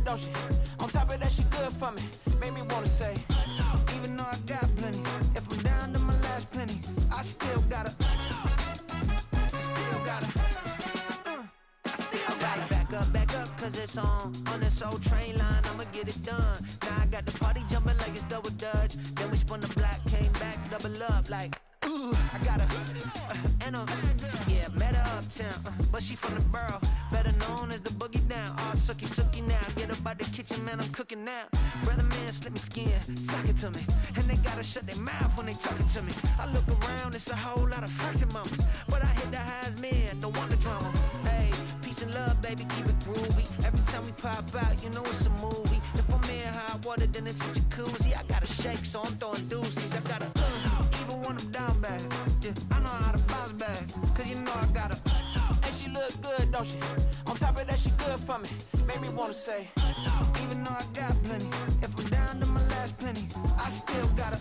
don't she? On top of that, she good for me. Made me wanna say, even though I got plenty, if I'm down to my last penny, I still gotta, back up, cause it's on this old train line, I'ma get it done. Now I got the party jumping like it's double dutch. Then we spun the block, came back, double up like, ooh, I got her, yeah, met her uptown, but she from the borough, better known as the boogie down. All sookie now, get up out the kitchen, man, I'm cooking now. Brother man, slip me skin, suck it to me, and they gotta shut their mouth when they talking to me. I look around, it's a whole lot of fraction mamas, but I hit the highs, man, don't want the drama. Hey, peace and love, baby, keep it groovy. Every time we pop out, you know it's a movie. If I'm in hot water, then it's a jacuzzi. I gotta shake, so I'm throwing deuces. I gotta, even when I'm down bad, yeah, I know how to bounce back, cause you know I gotta, and she look good, don't she? On top of that, she good for me. Made me wanna say, even though I got plenty, if I'm down to my last penny, I still gotta,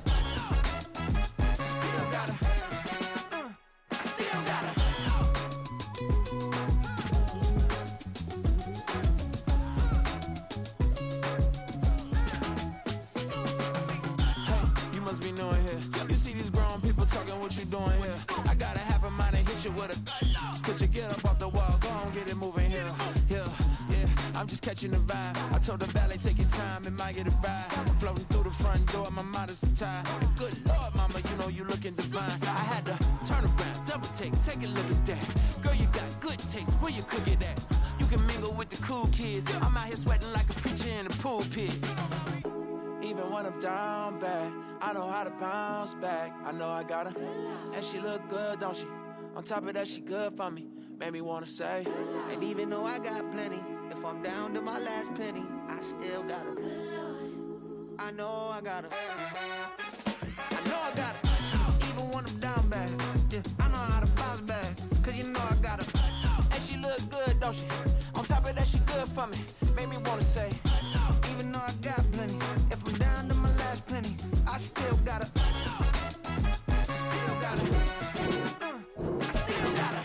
what you doing here? I got a half a mind to hit you with a spit you, get up off the wall, go on, get it moving here. Yeah, I'm just catching the vibe. I told the valet, take your time, it might get a ride. Floating through the front door, my mind is tied. Good Lord, mama, you know you looking divine. I had to turn around, double take a look at that. Girl, you got good taste, where you cook it at? You can mingle with the cool kids. I'm out here sweating like a preacher in a pulpit. Even when I'm down bad, I know how to bounce back. I know I got her, and she look good, don't she? On top of that, she good for me. Made me wanna say, and even though I got plenty, if I'm down to my last penny, I still got her. I know I got her. I know I got her. Even when I'm down bad, yeah, I know how to bounce back, cause you know I got her. And she look good, don't she? On top of that, she good for me. Made me wanna say, even though I got plenty, if I'm down to my last penny, I still gotta, I still gotta, I still gotta.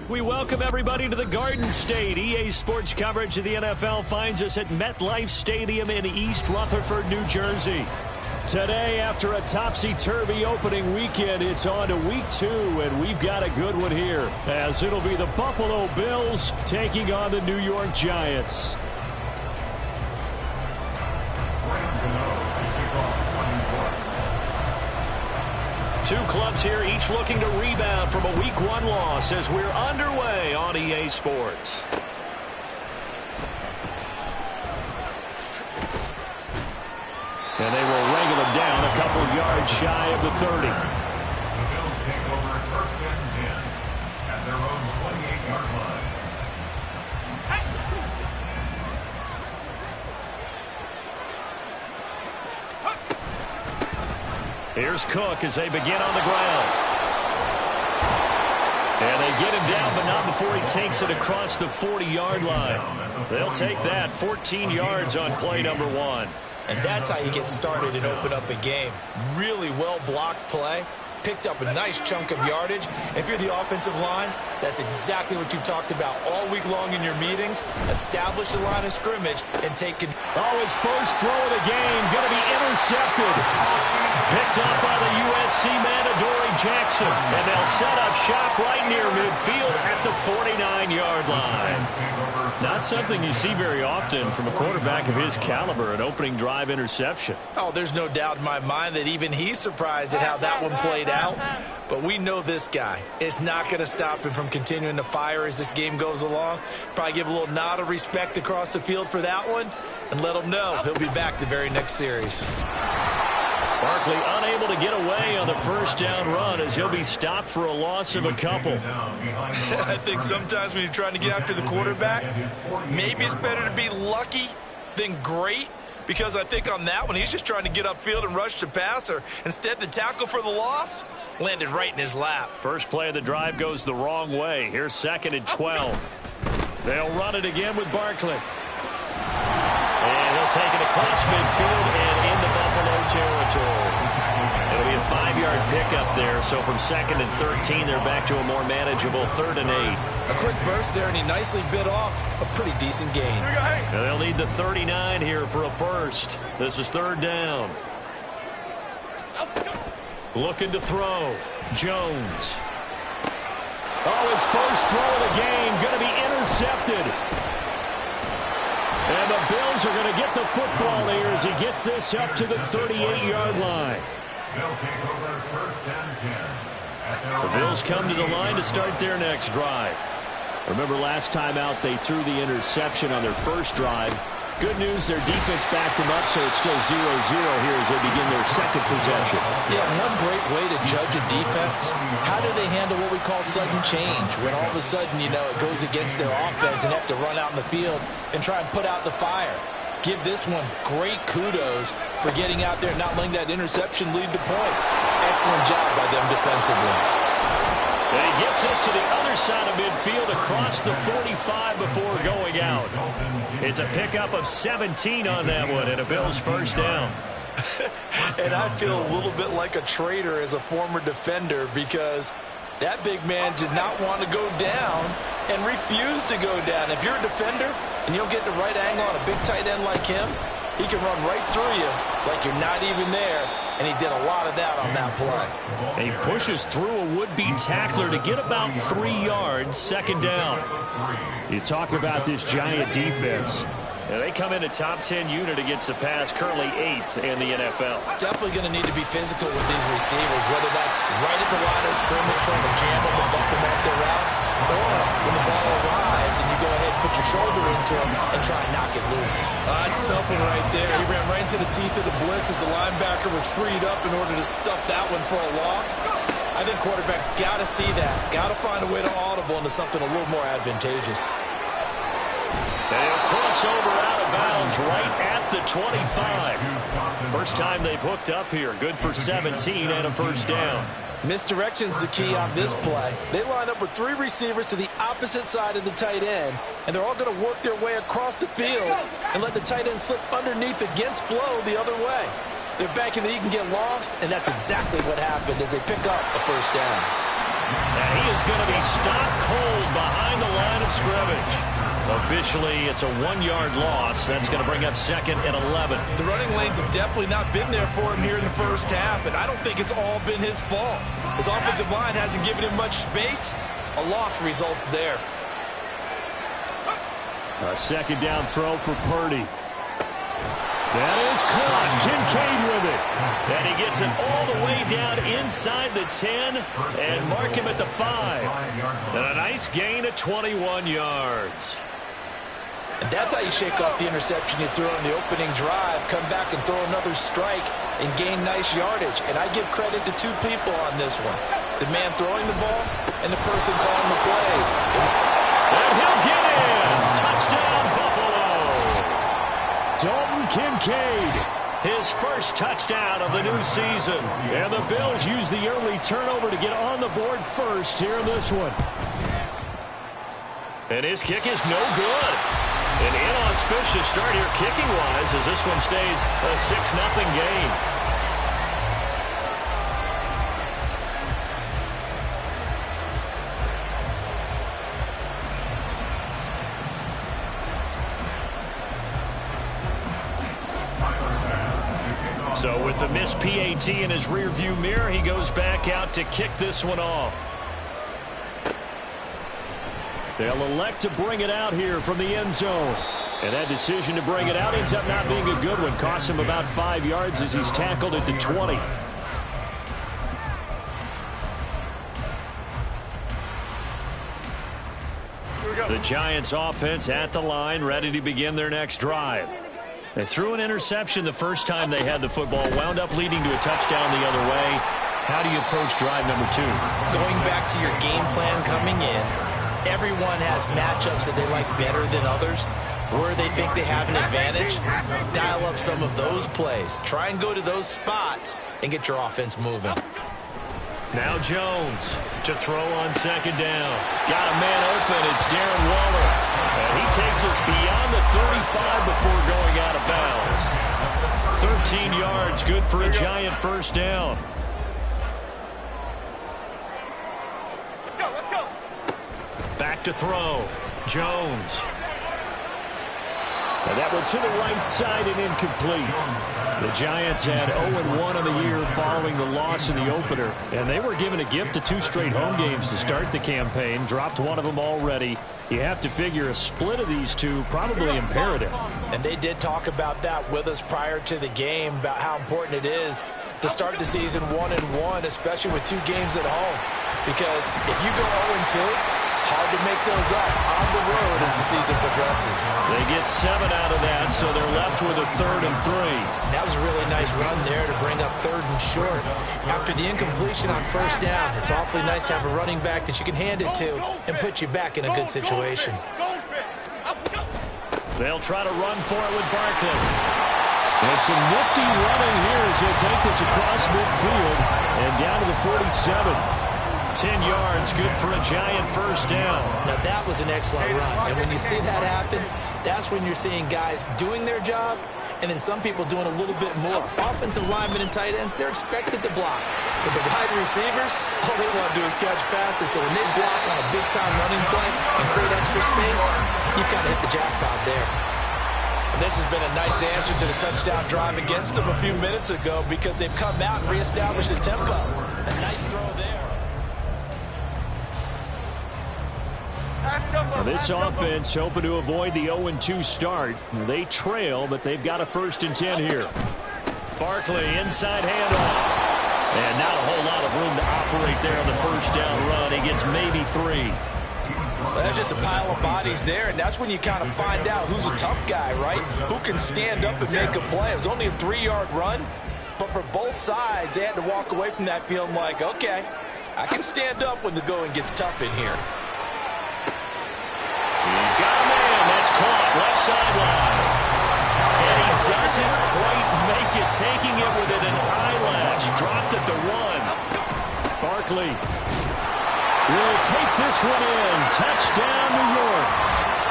We welcome everybody to the Garden State. EA Sports coverage of the NFL finds us at MetLife Stadium in East Rutherford, New Jersey. Today, after a topsy-turvy opening weekend, it's on to week 2, and we've got a good one here, as it'll be the Buffalo Bills taking on the New York Giants. Two clubs here, each looking to rebound from a Week 1 loss as we're underway on EA Sports. And they will wrangle them down a couple yards shy of the 30. The Bills take over first and 10 at their own 28-yard line. Here's Cook as they begin on the ground. And they get him down, but not before he takes it across the 40-yard line. They'll take that 14 yards on play number 1. And that's how you get started and open up a game. Really well-blocked play. Picked up a nice chunk of yardage. If you're the offensive line, that's exactly what you've talked about all week long in your meetings. Establish the line of scrimmage and take it. Oh, his first throw of the game going to be intercepted. Picked up by the USC man, Adoree Jackson. And they'll set up shop right near midfield at the 49-yard line. Not something you see very often from a quarterback of his caliber, an opening drive interception. Oh, there's no doubt in my mind that even he's surprised at how that one played out. But we know this guy is not going to stop him from continuing to fire as this game goes along. Probably give a little nod of respect across the field for that one and let him know he'll be back the very next series. Barkley unable to get away on the first down run as he'll be stopped for a loss of a couple. I think sometimes when you're trying to get after the quarterback, maybe it's better to be lucky than great. because I think on that one, he's just trying to get upfield and rush the passer. Instead, the tackle for the loss landed right in his lap. First play of the drive goes the wrong way. Here's 2nd and 12. They'll run it again with Barkley. And he'll take it across midfield and into Buffalo territory. It'll be a 5-yard pickup there, so from 2nd and 13, they're back to a more manageable 3rd and 8. A quick burst there, and he nicely bit off a pretty decent gain. And they'll need the 39 here for a first. This is 3rd down. Looking to throw. Jones. Oh, his first throw of the game going to be intercepted. And the Bills are going to get the football here as he gets this up to the 38-yard line. They'll take over 1st and 10. The Bills come to the line to start their next drive. Remember last time out they threw the interception on their first drive. Good news, their defense backed them up, so it's still 0-0 here as they begin their second possession. Yeah, one great way to judge a defense, how do they handle what we call sudden change, when all of a sudden, you know, it goes against their offense and have to run out in the field and try and put out the fire. Give this one great kudos for getting out there and not letting that interception lead to points. Excellent job by them defensively. And he gets us to the other side of midfield across the 45 before going out. It's a pickup of 17 on that one and a Bills first down. And I feel a little bit like a traitor as a former defender because that big man did not want to go down and refused to go down. If you're a defender and you don't get the right angle on a big tight end like him, he can run right through you like you're not even there. And he did a lot of that on that play. And he pushes through a would-be tackler to get about 3 yards, 2nd down. You talk about this Giant defense. And they come in a top 10 unit against the pass, currently 8th in the NFL. Definitely going to need to be physical with these receivers, whether that's right at the line of scrimmage trying to jam them and bump them off their routes, or when the ball arrives and you go ahead and put your shoulder into them and try and knock it loose. That's a tough one right there. He ran right into the teeth of the blitz as the linebacker was freed up in order to stuff that one for a loss. I think quarterbacks got to see that. Got to find a way to audible into something a little more advantageous. And he'll cross over out of bounds right at the 25. First time they've hooked up here. Good for 17 and a first down. Misdirection's the key on this play. They line up with 3 receivers to the opposite side of the tight end, and they're all going to work their way across the field and let the tight end slip underneath against flow the other way. They're banking that he can get lost, and that's exactly what happened as they pick up a first down. And he is going to be stopped cold behind the line of scrimmage. Officially, it's a 1-yard loss. That's going to bring up 2nd and 11. The running lanes have definitely not been there for him here in the first half, and I don't think it's all been his fault. His offensive line hasn't given him much space. A loss results there. A 2nd down throw for Purdy. That is caught. Kincaid with it. And he gets it all the way down inside the 10 and mark him at the 5. And a nice gain of 21 yards. And that's how you shake off the interception you threw on the opening drive, come back and throw another strike and gain nice yardage. And I give credit to 2 people on this one. The man throwing the ball and the person calling the plays. And he'll get in. Touchdown, Buffalo. Dalton Kincaid, his first touchdown of the new season. And the Bills use the early turnover to get on the board first here in this one. And his kick is no good. An inauspicious start here kicking-wise as this one stays a 6-0 game. So with the missed PAT in his rearview mirror, he goes back out to kick this one off. They'll elect to bring it out here from the end zone. And that decision to bring it out ends up not being a good one. Costs him about 5 yards as he's tackled at the 20. The Giants offense at the line, ready to begin their next drive. They threw an interception the first time they had the football, wound up leading to a touchdown the other way. How do you approach drive number 2? Going back to your game plan coming in, everyone has matchups that they like better than others. where they think they have an advantage, dial up some of those plays. Try and go to those spots and get your offense moving. Now Jones to throw on second down. Got a man open. It's Darren Waller. And he takes us beyond the 35 before going out of bounds. 13 yards, good for a Giant first down. Let's go. Back to throw. Jones. And that one to the right side and incomplete. The Giants had 0-1 on the year following the loss in the opener. And they were given a gift of 2 straight home games to start the campaign. Dropped one of them already. You have to figure a split of these two probably imperative. And they did talk about that with us prior to the game, about how important it is to start the season 1-1, especially with 2 games at home. Because if you go 0-2, hard to make those up on the road as the season progresses. They get 7 out of that, so they're left with a 3rd and 3. That was a really nice run there to bring up 3rd and short. After the incompletion on first down, it's awfully nice to have a running back that you can hand it to and put you back in a good situation. They'll try to run for it with Barkley. And some nifty running here as he'll take this across midfield and down to the 47. 10 yards, good for a Giant first down. Now that was an excellent run. And when you see that happen, that's when you're seeing guys doing their job and then some people doing a little bit more. Offensive linemen and tight ends, they're expected to block. But the wide receivers, all they want to do is catch passes. So when they block on a big-time running play and create extra space, you've kind of hit the jackpot there. And this has been a nice answer to the touchdown drive against them a few minutes ago because they've come out and reestablished the tempo. A nice throw there. Now this offense hoping to avoid the 0-2 start. They trail, but they've got a 1st and 10 here. Barkley inside handoff. And not a whole lot of room to operate there on the first down run. He gets maybe 3. Well, there's just a pile of bodies there, and that's when you kind of find out who's a tough guy, right? Who can stand up and make a play. It was only a 3-yard run, but for both sides, they had to walk away from that feeling like, okay, I can stand up when the going gets tough in here. He's got a man. That's caught. Left sideline. And he doesn't quite make it, taking it within an eyelash. Dropped at the 1. Barkley will take this one in. Touchdown, New York.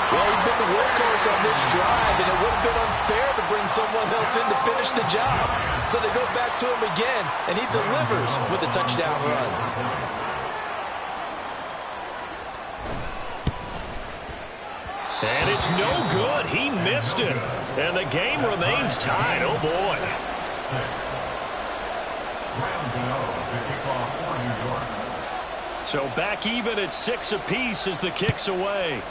Well, he's been the workhorse on this drive, and it would have been unfair to bring someone else in to finish the job. So they go back to him again, and he delivers with a touchdown run. And it's no good. He missed it. And the game remains tied. Oh, boy. So back even at 6 apiece as the kick's away.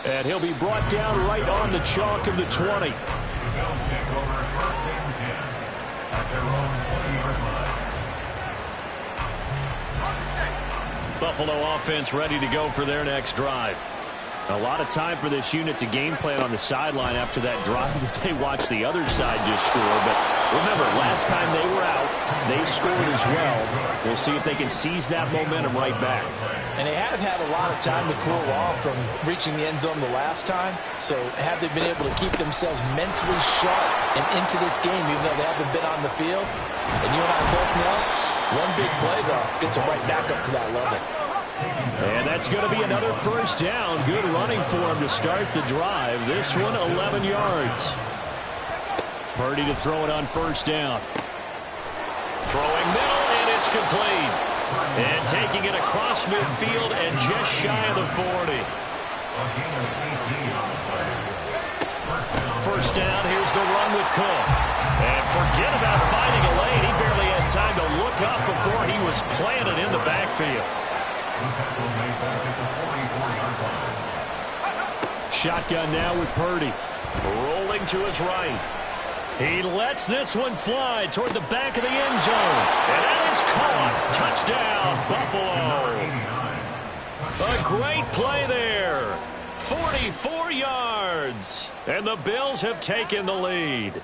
And he'll be brought down right on the chalk of the 20. Buffalo offense ready to go for their next drive. A lot of time for this unit to game plan on the sideline after that drive that they watched the other side just score. But remember, last time they were out, they scored as well. We'll see if they can seize that momentum right back. And they have had a lot of time to cool off from reaching the end zone the last time. So have they been able to keep themselves mentally sharp and into this game, even though they haven't been on the field? And you and I both know, one big play, though, gets them right back up to that level. And that's going to be another first down. Good running for him to start the drive. This one, 11 yards. Purdy to throw it on first down. Throwing middle, and it's complete. And taking it across midfield and just shy of the 40. First down, here's the run with Cook. And forget about finding a lane. He barely had time to look up before he was planted in the backfield. Shotgun now with Purdy. Rolling to his right. He lets this one fly toward the back of the end zone. And that is caught. Touchdown, Buffalo. A great play there. 44 yards. And the Bills have taken the lead.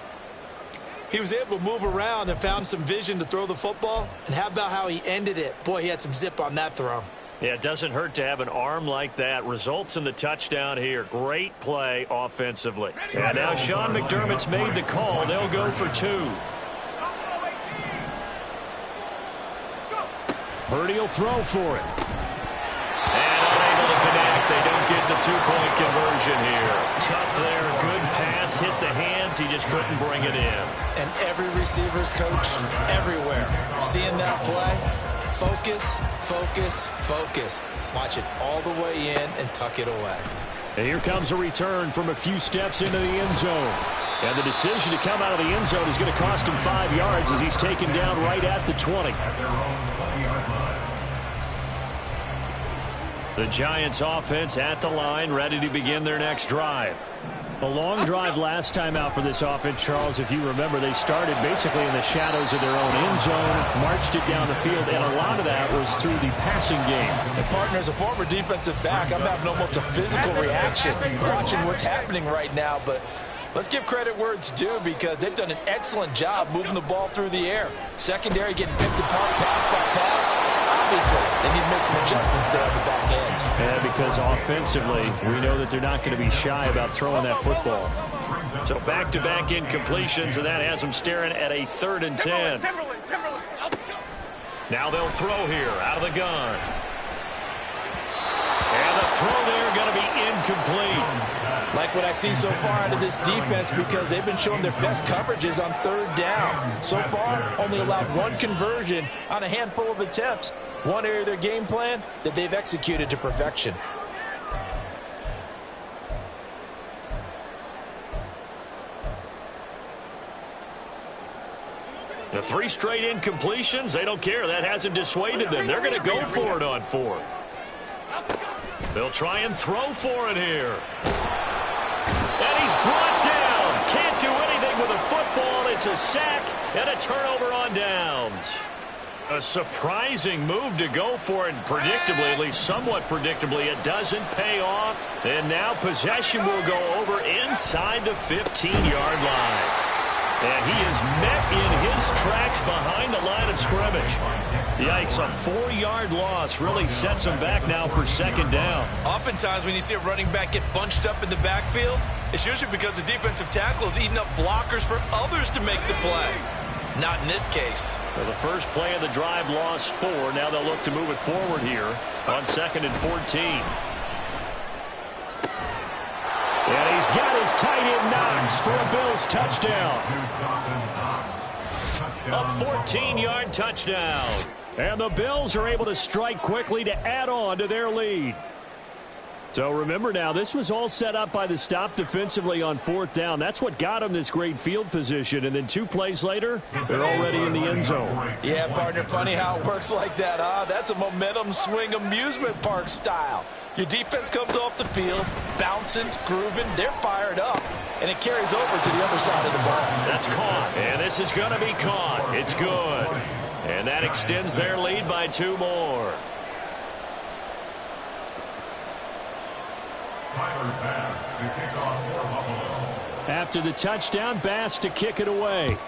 He was able to move around and found some vision to throw the football. And how about how he ended it? Boy, he had some zip on that throw. Yeah, it doesn't hurt to have an arm like that. Results in the touchdown here. Great play offensively. And now Sean McDermott's made the call. They'll go for 2. Purdy will throw for it. And unable to connect. They don't get the 2-point conversion here. Tough there. Good pass. Hit the hands. He just couldn't bring it in. And every receiver's coach everywhere. Seeing that play, focus, focus, focus. Watch it all the way in and tuck it away. And here comes a return from a few steps into the end zone. And the decision to come out of the end zone is going to cost him 5 yards as he's taken down right at the 20. At their own 20-yard line. The Giants offense at the line, ready to begin their next drive. A long drive last time out for this offense, Charles. If you remember, they started basically in the shadows of their own end zone, marched it down the field, and a lot of that was through the passing game. And partner, as a former defensive back, I'm having almost a physical reaction watching what's happening right now. But let's give credit where it's due because they've done an excellent job moving the ball through the air. Secondary getting picked apart pass by pass. Obviously, they need to make some adjustments there on the back end. And because offensively, we know that they're not going to be shy about throwing that football. So back-to-back incompletions, and that has them staring at a 3rd and 10. Now they'll throw here out of the gun. And the throw there going to be incomplete. Like what I see so far out of this defense because they've been showing their best coverages on 3rd down. So far, only allowed 1 conversion on a handful of attempts. One area of their game plan that they've executed to perfection. The 3 straight incompletions, they don't care. That hasn't dissuaded them. They're going to go for it on 4th. They'll try and throw for it here. And he's brought down. Can't do anything with a football. It's a sack and a turnover on downs. A surprising move to go for it. Predictably, at least somewhat predictably, it doesn't pay off. And now possession will go over inside the 15-yard line. And he is met in his tracks behind the line of scrimmage. Yikes, a 4-yard loss really sets him back now for 2nd down. Oftentimes when you see a running back get bunched up in the backfield, it's usually because the defensive tackle is eating up blockers for others to make the play. Not in this case. Well, the first play of the drive lost 4. Now they'll look to move it forward here on 2nd and 14. And he's got his tight end Knox for a Bills touchdown. A 14-yard touchdown. And the Bills are able to strike quickly to add on to their lead. So remember now, this was all set up by the stop defensively on 4th down. That's what got them this great field position. And then 2 plays later, they're already in the end zone. Yeah, partner, funny how it works like that, huh? That's a momentum swing amusement park style. Your defense comes off the field, bouncing, grooving, they're fired up, and it carries over to the other side of the ball. That's caught, and this is going to be caught. It's good. And that extends their lead by 2 more. Tyler Bass to kick off for Buffalo. After the touchdown, Bass to kick it away.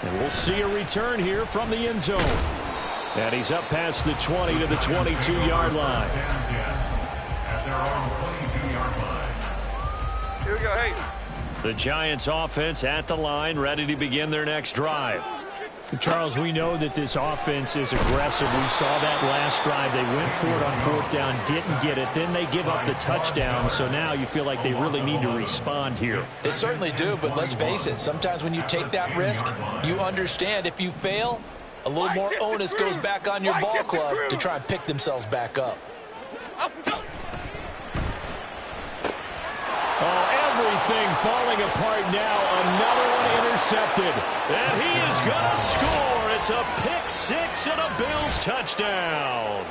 And we'll see a return here from the end zone. And he's up past the 20 to the 22-yard line. At their own 22-yard line. Here we go, hey. The Giants offense at the line, ready to begin their next drive. Charles, we know that this offense is aggressive. We saw that last drive. They went for it on 4th down, didn't get it. Then they give up the touchdown. So now you feel like they really need to respond here. They certainly do, but let's face it. Sometimes when you take that risk, you understand if you fail, a little more onus goes back on your ball club to try and pick themselves back up. Oh, everything falling apart now. Another one intercepted. And he is going to score. It's a pick 6 and a Bills touchdown.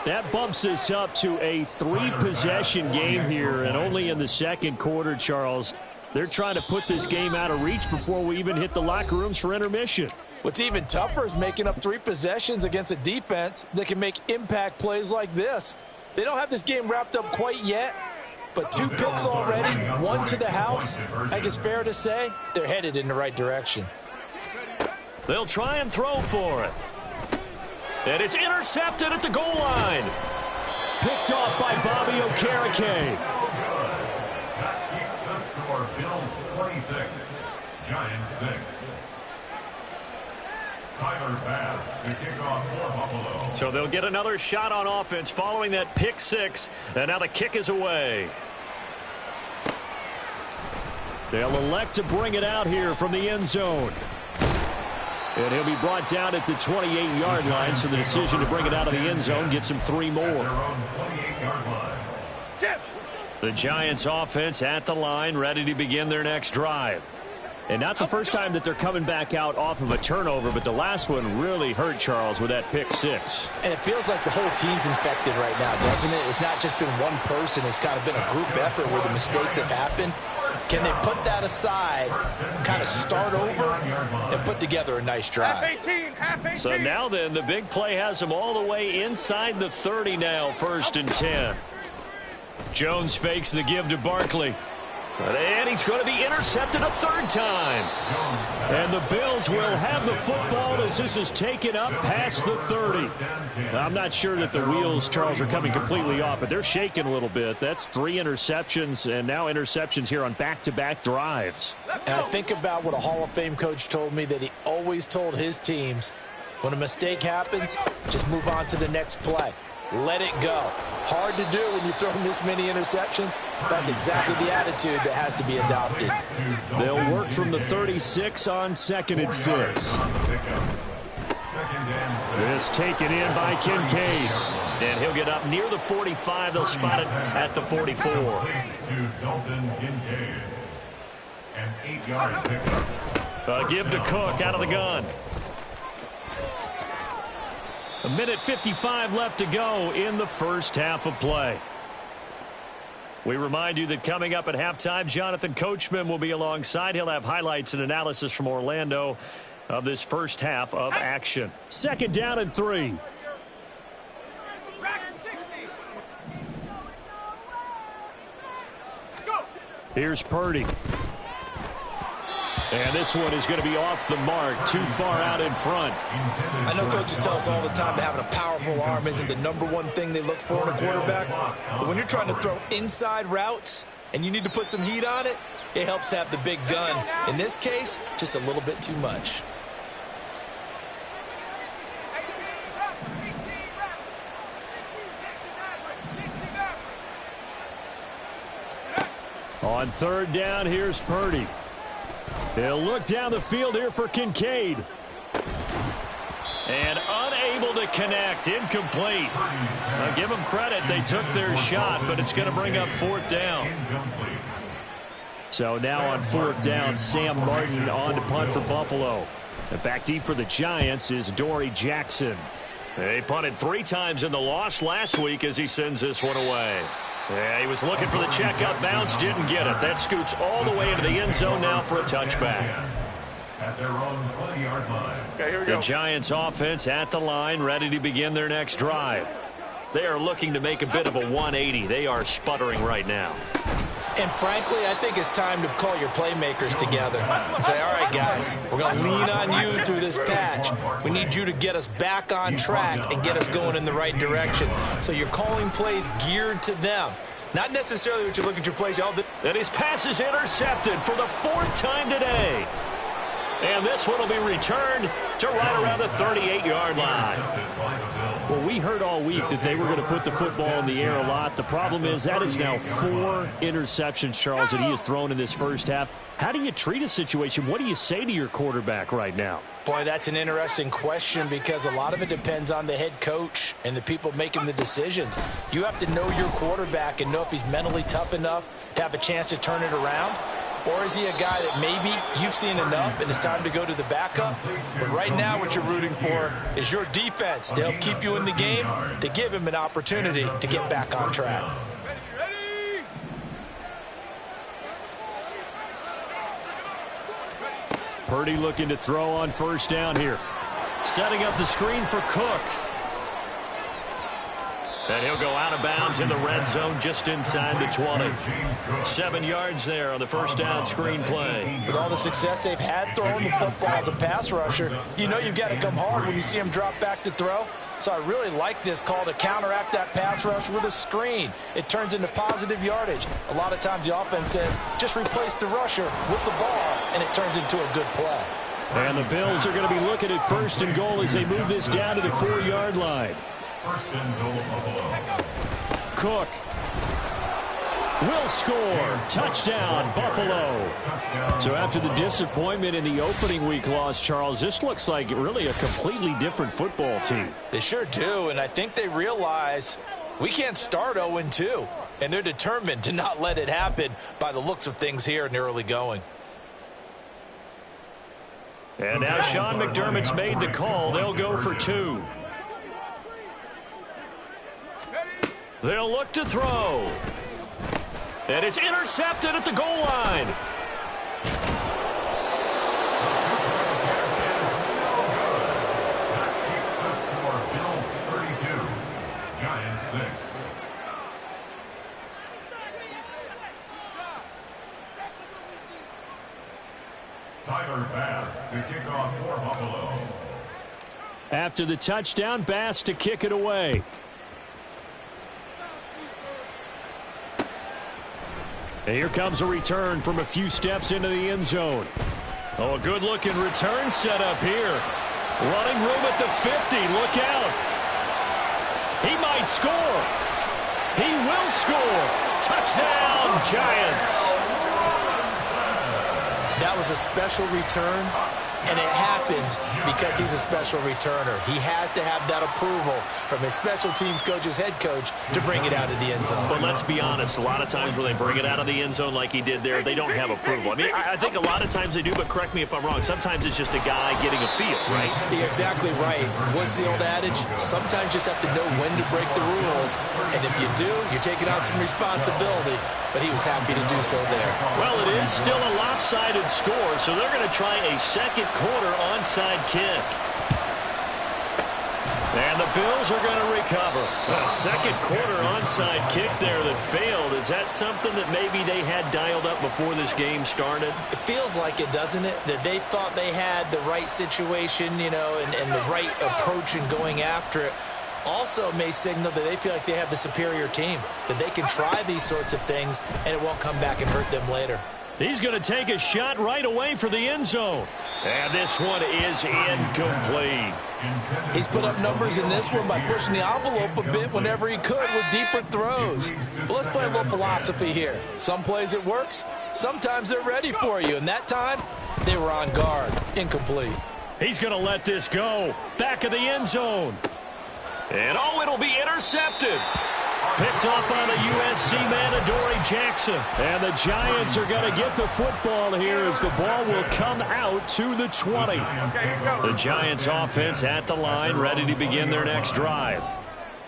That bumps us up to a 3-possession game here, and only in the 2nd quarter, Charles. They're trying to put this game out of reach before we even hit the locker rooms for intermission. What's even tougher is making up 3 possessions against a defense that can make impact plays like this. They don't have this game wrapped up quite yet, But 2 picks already, 1 to the house. I think it's fair to say they're headed in the right direction. They'll try and throw for it. And it's intercepted at the goal line. Picked off by Bobby Okereke. That keeps the score. Bills 26, Giants 6. Tyler Bass to kick off for Buffalo. So they'll get another shot on offense following that pick 6. And now the kick is away. They'll elect to bring it out here from the end zone. And he'll be brought down at the 28-yard line, so the decision to bring it out of the end zone gets him 3 more. The Giants offense at the line, ready to begin their next drive. And not the first time that they're coming back out off of a turnover, but the last one really hurt, Charles, with that pick 6. And it feels like the whole team's infected right now, doesn't it? It's not just been one person. It's kind of been a group effort where the mistakes have happened. Can they put that aside, kind of start over, and put together a nice drive? So now then, the big play has them all the way inside the 30 now, 1st and 10. Jones fakes the give to Barkley. And he's going to be intercepted a 3rd time. And the Bills will have the football as this is taken up past the 30. Now, I'm not sure that the wheels, Charles, are coming completely off, but they're shaking a little bit. That's 3 interceptions, and now interceptions here on back-to-back drives. And I think about what a Hall of Fame coach told me, that he always told his teams, when a mistake happens, just move on to the next play. Let it go. Hard to do when you throw this many interceptions. That's exactly the attitude that has to be adopted. They'll work from the 36 on 2nd and 6. This taken in by Kincaid. And he'll get up near the 45. They'll spot it at the 44. An 8-yard pickup. Give to Cook out of the gun. 1:55 left to go in the first half of play. We remind you that coming up at halftime, Jonathan Coachman will be alongside. He'll have highlights and analysis from Orlando of this first half of action. 2nd down and 3. Here's Purdy. And this one is going to be off the mark, too far out in front. I know coaches tell us all the time that having a powerful arm isn't the #1 thing they look for in a quarterback. But when you're trying to throw inside routes and you need to put some heat on it, it helps have the big gun. In this case, just a little bit too much. On 3rd down, here's Purdy. They'll look down the field here for Kincaid. And unable to connect. Incomplete. I'll give them credit. They took their shot, but it's going to bring up 4th down. So now on 4th down, Sam Martin on to punt for Buffalo. And back deep for the Giants is Dory Jackson. They punted 3 times in the loss last week as he sends this one away. Yeah, he was looking for the check up bounce, didn't get it. That scoots all the way into the end zone now for a touchback. At their own 20-yard line. Okay, here we go. The Giants offense at the line, ready to begin their next drive. They are looking to make a bit of a 180. They are sputtering right now. And frankly, I think it's time to call your playmakers together and say, all right, guys, we're going to lean on you through this patch. We need you to get us back on track and get us going in the right direction. So you're calling plays geared to them. Not necessarily what you look at your plays. And his pass is intercepted for the 4th time today. And this one will be returned to right around the 38-yard line. Well, we heard all week that they were going to put the football in the air a lot. The problem is that is now 4 interceptions, Charles, that he has thrown in this first half. How do you treat a situation? What do you say to your quarterback right now? Boy, that's an interesting question because a lot of it depends on the head coach and the people making the decisions. You have to know your quarterback and know if he's mentally tough enough to have a chance to turn it around. Or is he a guy that maybe you've seen enough and it's time to go to the backup? But right now what you're rooting for is your defense to help keep you in the game, to give him an opportunity to get back on track. Purdy looking to throw on 1st down here. Setting up the screen for Cook. And he'll go out of bounds in the red zone just inside the 20. 7 yards there on the first down screen play. With all the success they've had throwing the football as a pass rusher, you know you've got to come hard when you see him drop back to throw. So I really like this call to counteract that pass rush with a screen. It turns into positive yardage. A lot of times the offense says, just replace the rusher with the ball, and it turns into a good play. And the Bills are going to be looking at first and goal as they move this down to the 4-yard line. First and goal, Buffalo. Cook will score. Touchdown, Buffalo. So after the disappointment in the opening week loss, Charles, this looks like really a completely different football team. They sure do, and I think they realize we can't start 0-2, and they're determined to not let it happen by the looks of things here in the early going. And now Sean McDermott's made the call. They'll go for 2. They'll look to throw. And it's intercepted at the goal line. That keeps the score. Bills 32, Giants 6. Tyler Bass to kick off for Buffalo. After the touchdown, Bass to kick it away. And here comes a return from a few steps into the end zone. Oh, a good-looking return set up here. Running room at the 50. Look out. He might score. He will score. Touchdown, Giants. That was a special return, and it happened because he's a special returner. He has to have that approval from his special teams coach's head coach to bring it out of the end zone. But let's be honest, a lot of times when they bring it out of the end zone like he did there, they don't have approval. I mean, I think a lot of times they do, but correct me if I'm wrong. Sometimes it's just a guy getting a feel, right? You're exactly right. What's the old adage? Sometimes you just have to know when to break the rules, and if you do, you're taking on some responsibility, but he was happy to do so there. Well, it is still a lopsided score, so they're going to try a second quarter onside kick. And the Bills are going to recover. A second quarter onside kick there that failed. Is that something that maybe they had dialed up before this game started? It feels like it, doesn't it? That they thought they had the right situation, you know, and the right approach in going after it. Also may signal that they feel like they have the superior team, that they can try these sorts of things and it won't come back and hurt them later. He's going to take a shot right away for the end zone. And this one is incomplete. He's put up numbers in this one by pushing the envelope a bit whenever he could with deeper throws. But let's play a little philosophy here. Some plays it works. Sometimes they're ready for you. And that time, they were on guard. Incomplete. He's going to let this go. Back of the end zone. And oh, it'll be intercepted. Picked up on a USC man, Adoree Jackson. And the Giants are going to get the football here as the ball will come out to the 20. The Giants offense at the line, ready to begin their next drive.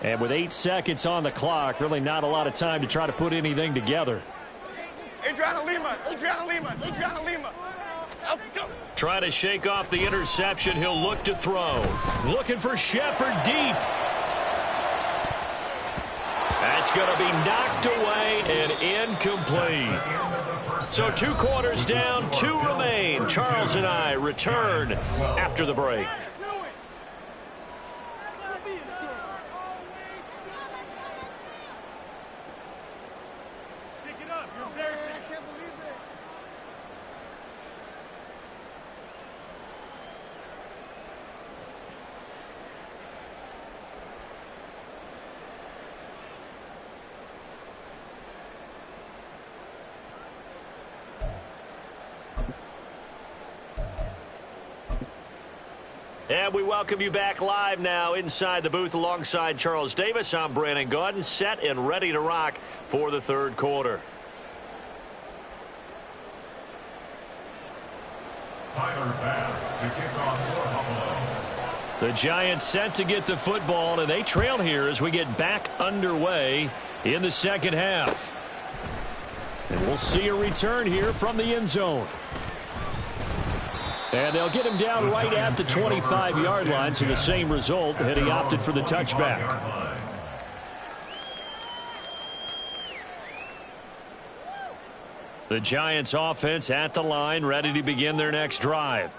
And with 8 seconds on the clock, really not a lot of time to try to put anything together. Adriana Lima. Try to shake off the interception. He'll look to throw. Looking for Shepard deep. That's going to be knocked away and incomplete. So 2 quarters down, 2 remain. Charles and I return after the break. Pick it up. You're embarrassing. I can't believe it. And we welcome you back live now inside the booth alongside Charles Davis. I'm Brandon Gaudin, set and ready to rock for the third quarter. Tyler Bass to kick off for Buffalo. The Giants set to get the football, and they trail here as we get back underway in the second half. And we'll see a return here from the end zone. And they'll get him down right at the 25-yard line, so the same result had he opted for the touchback. The Giants offense at the line, ready to begin their next drive.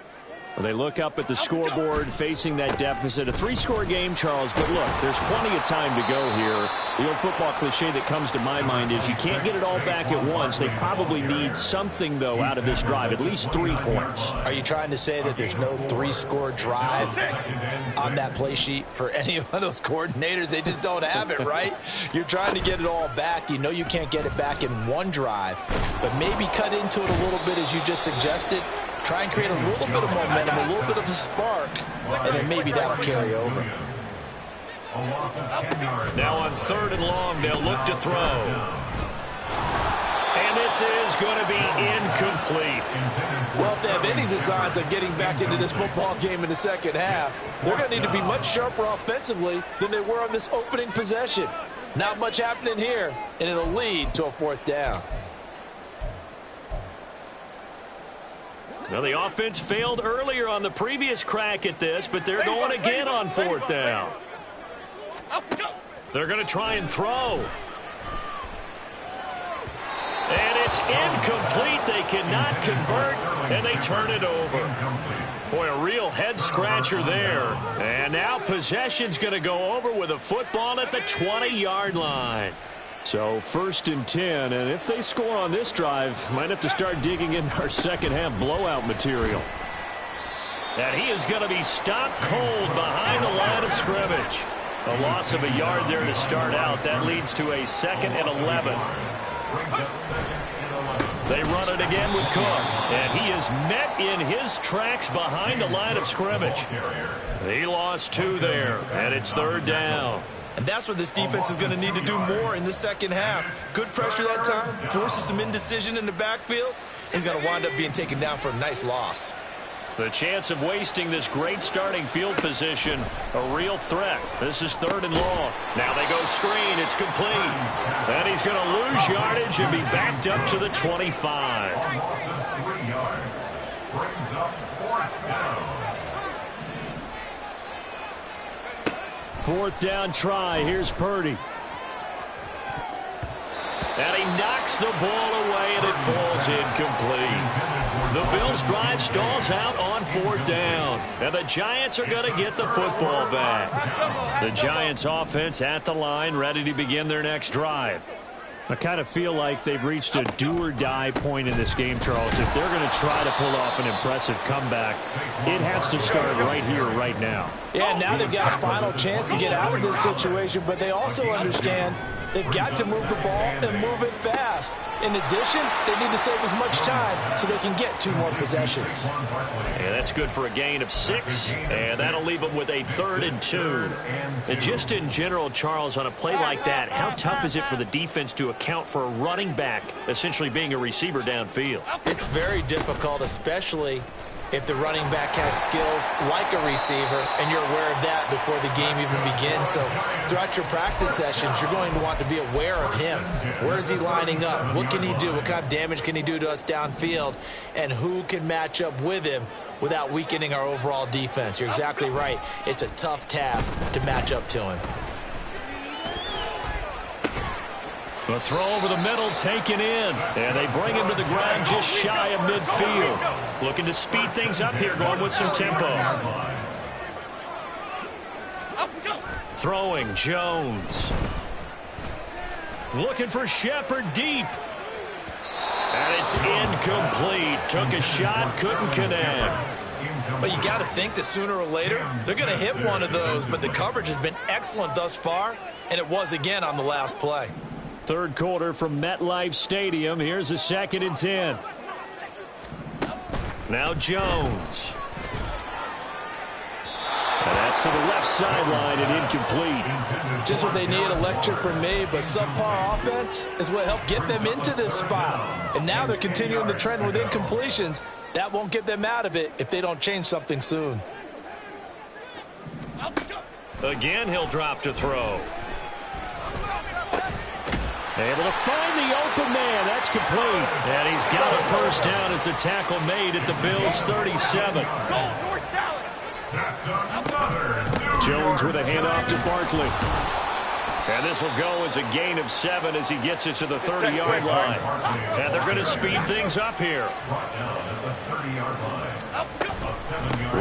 Well, they look up at the scoreboard facing that deficit. A 3-score game, Charles, but look, there's plenty of time to go here. The old football cliche that comes to my mind is you can't get it all back at once. They probably need something, though, out of this drive, at least 3 points. Are you trying to say that there's no 3-score drive on that play sheet for any of those coordinators? They just don't have it, right? You're trying to get it all back. You know you can't get it back in one drive, but maybe cut into it a little bit as you just suggested. Try and create a little bit of momentum, a little bit of a spark, and then maybe that'll carry over. Now on 3rd and long, they'll look to throw. And this is going to be incomplete. Well, if they have any designs on getting back into this football game in the second half, they're going to need to be much sharper offensively than they were on this opening possession. Not much happening here, and it'll lead to a 4th down. Well, the offense failed earlier on the previous crack at this, but they're going again on 4th down. They're going to try and throw. And it's incomplete. They cannot convert, and they turn it over. Boy, a real head-scratcher there. And now possession's going to go over with a football at the 20-yard line. So 1st and 10, and if they score on this drive, might have to start digging in our second-half blowout material. And he is going to be stopped cold behind the line of scrimmage. A loss of a yard there to start out. That leads to a 2nd and 11. They run it again with Cook, and he is met in his tracks behind the line of scrimmage. He lost 2 there, and it's 3rd down. And that's what this defense is going to need to do more in the second half. Good pressure that time, forces some indecision in the backfield. He's going to wind up being taken down for a nice loss. The chance of wasting this great starting field position, a real threat. This is 3rd and long. Now they go screen. It's complete. And he's going to lose yardage and be backed up to the 25. Brings up 4th down. 4th down try. Here's Purdy. And he knocks the ball away, and it falls incomplete. The Bills' drive stalls out on 4th down. And the Giants are going to get the football back. The Giants' offense at the line, ready to begin their next drive. I kind of feel like they've reached a do-or-die point in this game, Charles. If they're going to try to pull off an impressive comeback, it has to start right here, right now. Yeah, now they've got a final chance to get out of this situation, but they also understand they've got to move the ball and move it fast. In addition, they need to save as much time so they can get 2 more possessions. Yeah, that's good for a gain of 6, and that'll leave them with a 3rd and 2. And just in general, Charles, on a play like that, how tough is it for the defense to account for a running back essentially being a receiver downfield? It's very difficult, especially if the running back has skills like a receiver, and you're aware of that before the game even begins. So throughout your practice sessions, you're going to want to be aware of him. Where is he lining up? What can he do? What kind of damage can he do to us downfield? And who can match up with him without weakening our overall defense? You're exactly right. It's a tough task to match up to him. The throw over the middle taken in, and they bring him to the ground just shy of midfield. Looking to speed things up here, going with some tempo. Throwing, Jones. Looking for Shepard deep. And it's incomplete. Took a shot, couldn't connect. But you got to think that sooner or later, they're going to hit one of those, but the coverage has been excellent thus far, and it was again on the last play. 3rd quarter from MetLife Stadium. Here's a 2nd and 10. Now Jones. And that's to the left sideline and incomplete. Just what they need, a lecture from me, but subpar offense is what helped get them into this spot. And now they're continuing the trend with incompletions. That won't get them out of it if they don't change something soon. Again, he'll drop to throw. Able to find the open man. That's complete. And he's got a 1st down as the tackle made at the Bills' 37. Jones with a handoff to Barkley. And this will go as a gain of 7 as he gets it to the 30-yard line. And they're going to speed things up here.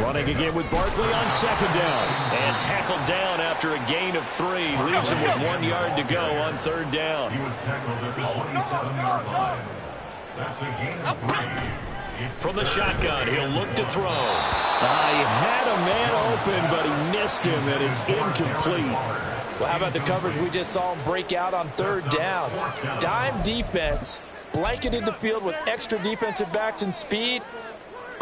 Running again with Barkley on 2nd down. And tackled down after a gain of 3. Leaves him with 1 yard to go on 3rd down. He was tackled at the 27-yard line. That's a gain of 3. From the shotgun, he'll look to throw. He had a man open, but he missed him, and it's incomplete. Well, how about the coverage we just saw him break out on 3rd down? Dime defense, blanketed the field with extra defensive backs and speed,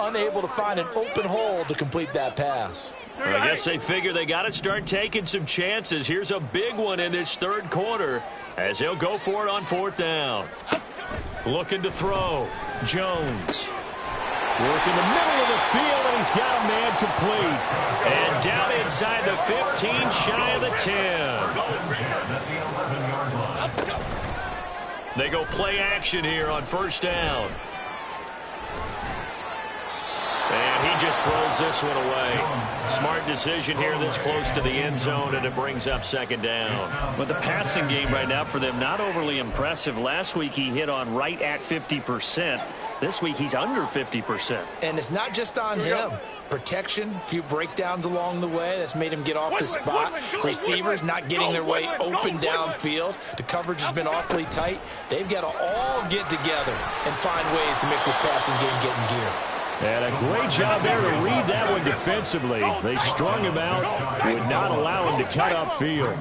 unable to find an open hole to complete that pass. Well, I guess they figure they got to start taking some chances. Here's a big one in this 3rd quarter as he'll go for it on 4th down. Looking to throw. Jones. Work in the middle of the field, and he's got a man complete. And down inside the 15, shy of the 10. They go play action here on 1st down. And he just throws this one away. Smart decision here this close to the end zone, and it brings up 2nd down. But the passing game right now for them, not overly impressive. Last week he hit on right at 50%. This week he's under 50%. And it's not just on him. Protection, a few breakdowns along the way. That's made him get off the spot. Receivers not getting their way open downfield. The coverage has been awfully tight. They've got to all get together and find ways to make this passing game get in gear. And a great job there to read that one defensively. They strung him out, would not allow him to cut upfield.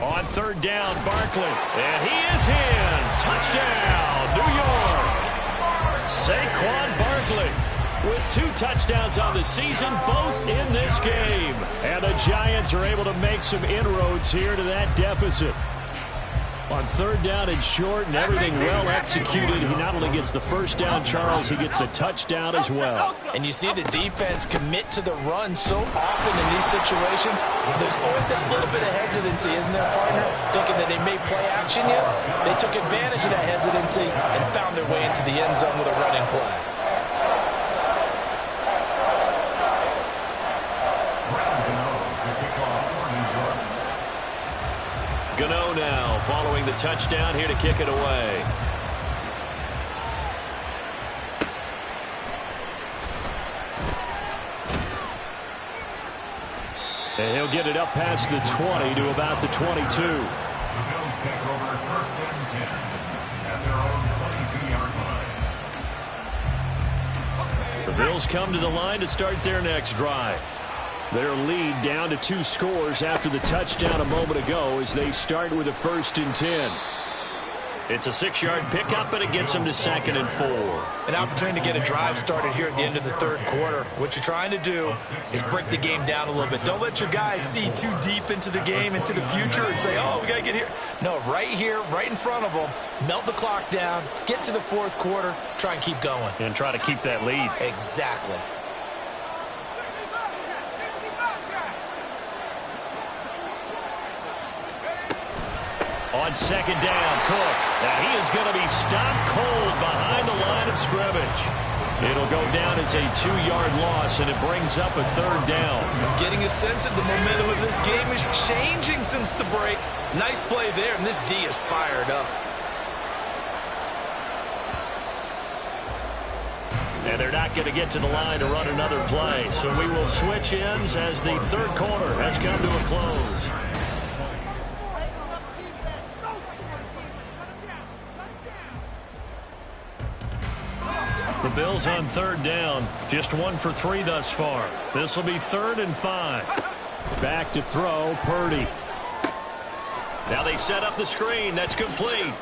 On 3rd down, Barkley. And he is in. Touchdown, New York. Saquon Barkley with 2 touchdowns on the season, both in this game. And the Giants are able to make some inroads here to that deficit. On 3rd down and short, and everything well executed. He not only gets the 1st down, Charles, he gets the touchdown as well. And you see the defense commit to the run so often in these situations. There's always that little bit of hesitancy, isn't there, partner? Thinking that they may play action yet. They took advantage of that hesitancy and found their way into the end zone with a running play. Gano now following the touchdown here to kick it away. And he'll get it up past the 20 to about the 22. The Bills take over 1st and 10 at their own 22-yard line. The Bills come to the line to start their next drive. Their lead down to 2 scores after the touchdown a moment ago as they start with a 1st and 10. It's a 6-yard pickup, and it gets them to 2nd and 4. An opportunity to get a drive started here at the end of the 3rd quarter. What you're trying to do is break the game down a little bit. Don't let your guys see too deep into the game, into the future, and say, oh, we got to get here. No, right here, right in front of them, melt the clock down, get to the 4th quarter, try and keep going. And try to keep that lead. Exactly. On 2nd down, Cook. Now he is going to be stopped cold behind the line of scrimmage. It'll go down as a 2-yard loss, and it brings up a 3rd down. I'm getting a sense that the momentum of this game is changing since the break. Nice play there, and this D is fired up. And they're not going to get to the line to run another play. So we will switch ends as the 3rd quarter has come to a close. The Bills on 3rd down, just 1 for 3 thus far. This will be 3rd and 5. Back to throw, Purdy. Now they set up the screen. That's complete.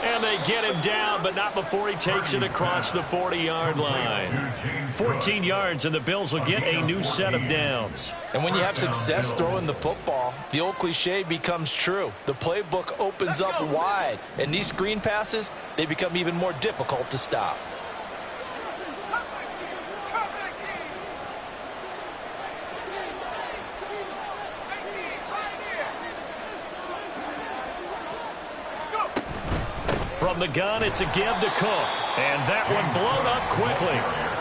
And they get him down, but not before he takes it across the 40-yard line. 14 yards, and the Bills will get a new set of downs. And when you have success throwing the football, the old cliche becomes true. The playbook opens up wide, and these screen passes, they become even more difficult to stop. From the gun, it's a give to Cook. And that one blown up quickly.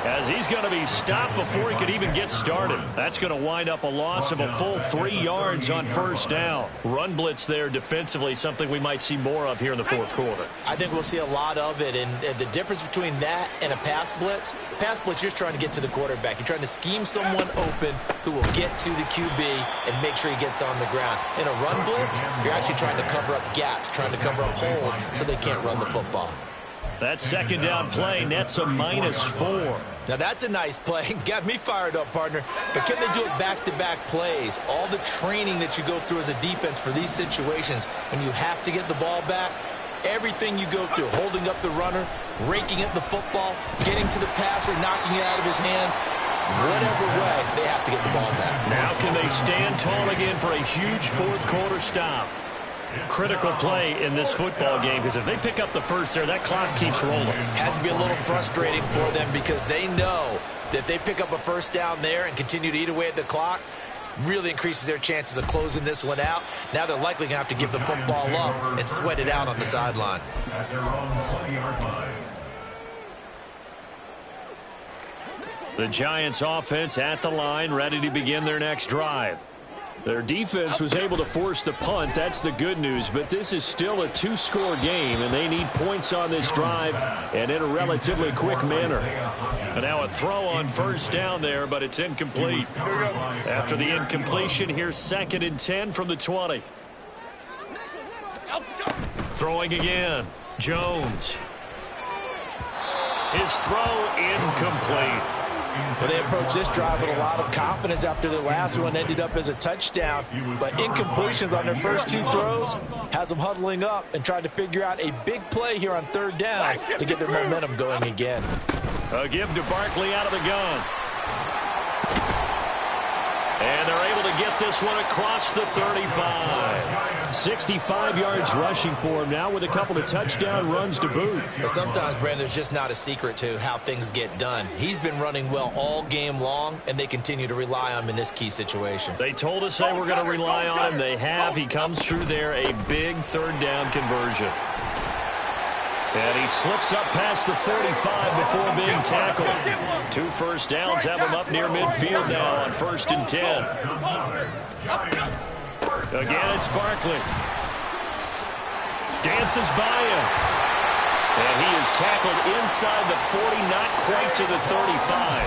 as he's going to be stopped before he could even get started. That's going to wind up a loss of a full 3 yards on first down. Run blitz there defensively, something we might see more of here in the fourth quarter. I think we'll see a lot of it, and the difference between that and a pass blitz, you're just trying to get to the quarterback. You're trying to scheme someone open who will get to the QB and make sure he gets on the ground. In a run blitz, you're actually trying to cover up gaps, trying to cover up holes so they can't run the football. That second down play nets a -4. Now that's a nice play. Got me fired up, partner. But can they do it back-to-back plays? All the training that you go through as a defense for these situations, when you have to get the ball back, everything you go through, holding up the runner, raking at the football, getting to the passer, knocking it out of his hands, whatever way, they have to get the ball back. Now can they stand tall again for a huge fourth quarter stop? Critical play in this football game, because if they pick up the first there, that clock keeps rolling. Has to be a little frustrating for them because they know that if they pick up a first down there and continue to eat away at the clock, really increases their chances of closing this one out. Now they're likely going to have to give the football up and sweat it out on the sideline. At their own 20-yard line. The Giants offense at the line, ready to begin their next drive. Their defense was able to force the punt. That's the good news. But this is still a 2-score game, and they need points on this drive and in a relatively quick manner. And now a throw on first down there, but it's incomplete. After the incompletion, here's 2nd and 10 from the 20. Throwing again. Jones. His throw incomplete. Well, they approached this drive with a lot of confidence after their last one ended up as a touchdown. But incompletions on their first 2 throws has them huddling up and trying to figure out a big play here on 3rd down to get their momentum going again. A give to Barkley out of the gun. And they're able to get this one across the 35. 65 yards rushing for him now with a couple of touchdown runs to boot. But sometimes, Brandon, there's just not a secret to how things get done. He's been running well all game long, and they continue to rely on him in this key situation. They told us they were going to rely on him. They have. He comes through there, a big 3rd down conversion. And he slips up past the 35 before being tackled. 2 first downs have him up near midfield now on 1st and 10. Again, it's Barkley. Dances by him. And he is tackled inside the 40, not quite to the 35.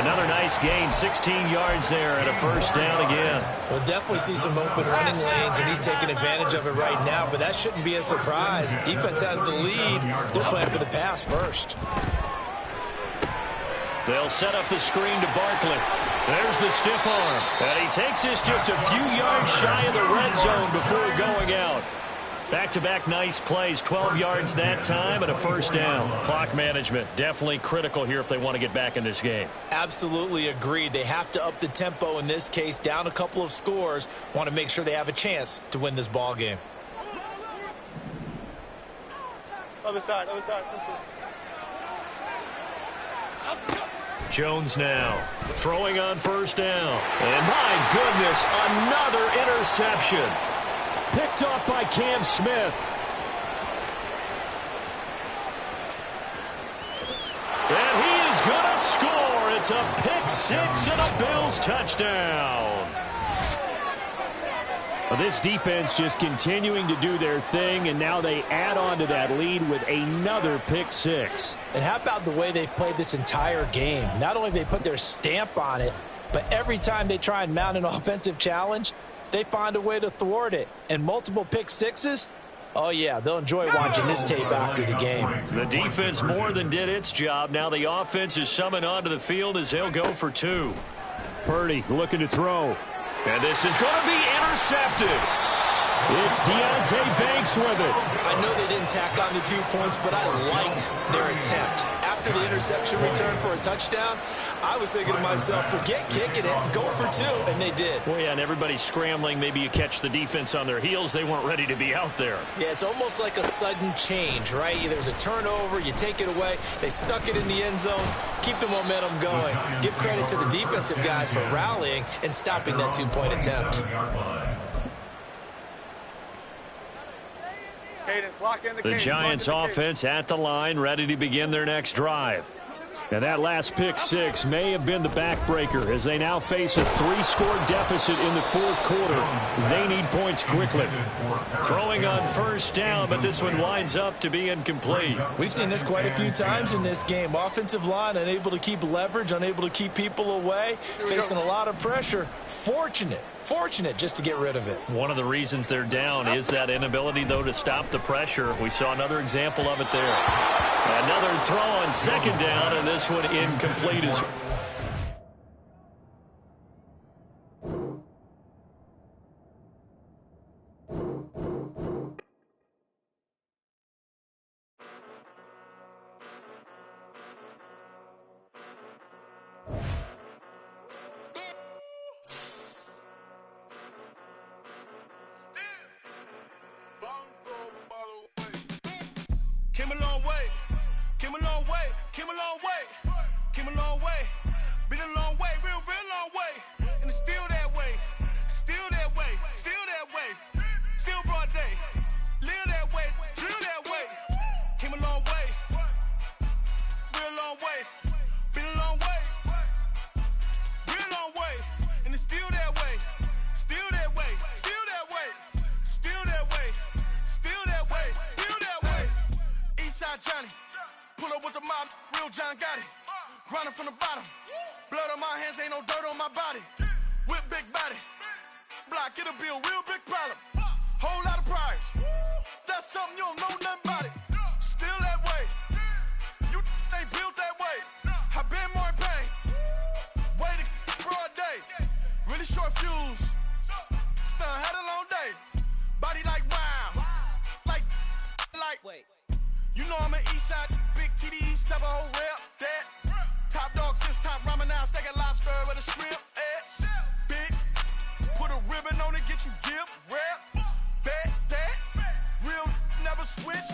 Another nice gain, 16 yards there and a first down again. We'll definitely see some open running lanes, and he's taking advantage of it right now, but that shouldn't be a surprise. Defense has the lead. They're playing for the pass first. They'll set up the screen to Barkley. There's the stiff arm. And he takes this just a few yards shy of the red zone before going out. Back-to-back nice plays, 12 yards that time and a first down. Clock management, definitely critical here if they want to get back in this game. Absolutely agreed. They have to up the tempo in this case, down a couple of scores. Want to make sure they have a chance to win this ball game. Other side, other side. Jones now throwing on first down. And my goodness, another interception. Picked off by Cam Smith. And he is going to score. It's a pick 6 and a Bills touchdown. Well, this defense just continuing to do their thing, and now they add on to that lead with another pick 6. And how about the way they've played this entire game? Not only have they put their stamp on it, but every time they try and mount an offensive challenge, they find a way to thwart it. And multiple pick 6s, oh yeah, they'll enjoy watching this tape after the game. The defense more than did its job. Now the offense is summoned onto the field as they'll go for 2. Purdy looking to throw. And this is going to be intercepted. It's Deonte Banks with it. I know they didn't tack on the 2 points, but I liked their attempt. After the interception return for a touchdown, I was thinking to myself, forget kicking it, go for 2, and they did. Well, yeah, and everybody's scrambling. Maybe you catch the defense on their heels. They weren't ready to be out there. Yeah, it's almost like a sudden change, right? There's a turnover, you take it away, they stuck it in the end zone, keep the momentum going. Give credit to the defensive guys for rallying and stopping that 2-point attempt. Cadence, lock in The Giants offense at the line, ready to begin their next drive. And that last pick six may have been the backbreaker as they now face a 3-score deficit in the fourth quarter. They need points quickly. Throwing on first down, but this one winds up to be incomplete. We've seen this quite a few times in this game. Offensive line unable to keep leverage, unable to keep people away, facing a lot of pressure. Fortunate just to get rid of it. One of the reasons they're down is that inability, though, to stop the pressure. We saw another example of it there. Another throw on second down, and this one incomplete as well. Came a long way, came a long way, came a long way, came a long way, been a long way, real long way, and it's still that way, still that way, still that way, still broad day, live that way, drill that way, came a long way, real long way, been a long way, real long way, and it's still that way, still that way, still that way, still that way, still that way, still that way. Eastside Johnny, pull up with the mob, real John Gotti. Grinding from the bottom, blood on my hands, ain't no dirt on my body. With big body, block, it'll be a real big problem. Whole lot of prize, that's something you don't know nothing about it. Still that way, you ain't built that way. I been more in pain, way to broad day. Really short fuse, had a long day. Body like wow, like. Wait. You know I'm an Eastside, big TD, step a whole rep, that. Top dog since top ramen now, steak and lobster with a shrimp, Big, put a ribbon on it, get you give, rep, bet, that. Real never switch,